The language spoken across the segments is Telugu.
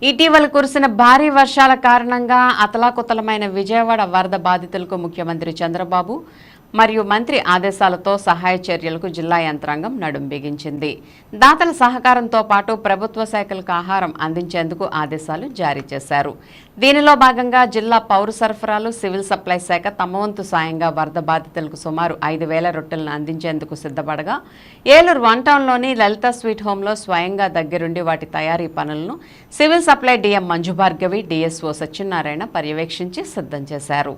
ఇటీవల కురిసిన భారీ వర్షాల కారణంగా అతలాకుతలమైన విజయవాడ వరద బాధితులకు ముఖ్యమంత్రి చంద్రబాబు మరియు మంత్రి ఆదేశాలతో సహాయ చర్యలకు జిల్లా యంత్రాంగం నడుం బిగించింది. దాతల సహకారంతో పాటు ప్రభుత్వ శాఖలకు ఆహారం అందించేందుకు ఆదేశాలు జారీ చేశారు. దీనిలో భాగంగా జిల్లా పౌర సరఫరాలు సివిల్ సప్లై శాఖ తమ వంతు సాయంగా వరద బాధితులకు సుమారు 5,000 రొట్టెలను అందించేందుకు సిద్ధపడగా ఏలూరు వన్ టౌన్లోని లలిత స్వీట్ హోంలో స్వయంగా దగ్గరుండి వాటి తయారీ పనులను civil supply DM Manju Bhargavi, DSO Satyanarayana పర్యవేక్షించి సిద్ధం చేశారు.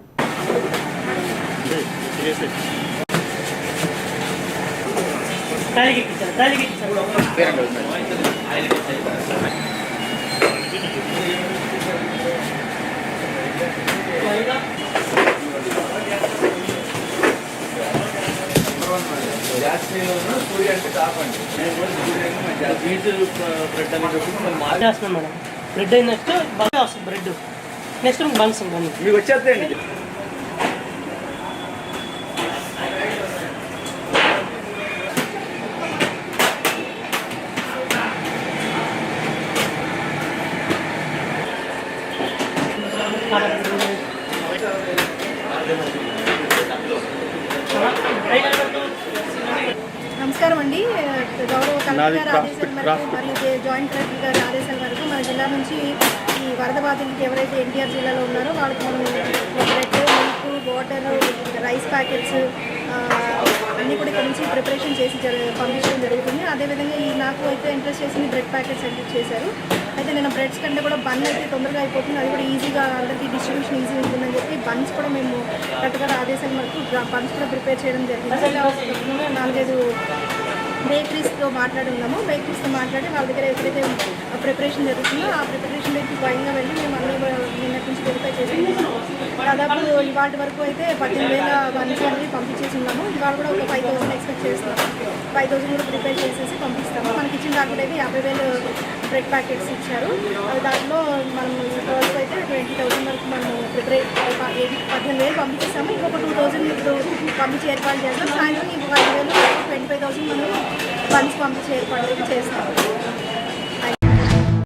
బ్రెడ్ నెక్స్ట్ బాగా వస్తుంది. బ్రెడ్ నెక్స్ట్ బన్స్ మీకు వచ్చేస్తాయండి. నమస్కారం అండి. గౌరవ కలెక్టర్ ఆదేశాల మేరకు మరియు జాయింట్ కలెక్టర్ గారి ఆదేశాల మేరకు మన జిల్లా నుంచి ఈ వరద బాధితులకి ఎవరైతే ఎన్టీఆర్ జిల్లాలో ఉన్నారో వాళ్ళకి మనం bread, milk, water, rice packets అన్నీ కూడా ఇక్కడ నుంచి ప్రిపరేషన్ చేసి పంపించడం జరుగుతుంది. అదేవిధంగా నాకు అయితే ఇంట్రెస్ట్ చేసింది బ్రెడ్ ప్యాకెట్స్ సెండ్ చేశారు. అయితే నేను బ్రెడ్స్ కంటే కూడా బన్ అయితే తొందరగా అయిపోతుంది, అది కూడా ఈజీగా అందరికీ డిస్ట్రిబ్యూషన్ ఈజీ ఉంటుందని చెప్పి బన్స్ కూడా మేము కరెక్ట్గా ఆదేశాల మేరకు బన్స్ కూడా ప్రిపేర్ చేయడం జరిగింది. 4-5 బేకరీస్తో మాట్లాడి ఉన్నాము. బేకరీస్తో మాట్లాడి వాళ్ళ దగ్గర ఎక్కడైతే ప్రిపరేషన్ జరుగుతుందో ఆ ప్రిపరేషన్ దగ్గరికి స్వయంగా వెళ్ళి మేము అన్ని నిన్నటి నుంచి వెరిఫై చేసాము. దాదాపు ఇవాళ వరకు అయితే 18,000 బన్స్ అనేవి పంపించేసి ఉన్నాము. ఇవాళ కూడా ఒక 5,000 ఎక్స్పెక్ట్ చేస్తున్నాము. 5,000 కూడా ప్రిపేర్ చేసేసి పంపిస్తాము. మనకి ఇచ్చిన దాంట్లో అయితే 50,000 బ్రెడ్ ప్యాకెట్స్ ఇచ్చారు. దాంట్లో మనం ఇప్పటివరకు అయితే 20,000 వరకు మనం ప్రిపేర్ 18,000 పంపించేస్తాము. ఇంకొక 2,000 ఇప్పుడు పంపించి ఏర్పాటు చేస్తాం. సాయంత్రం ఇంకొక 5,000 25,000 మనం బన్స్ పంపించి ఏర్పాటు చేస్తాము.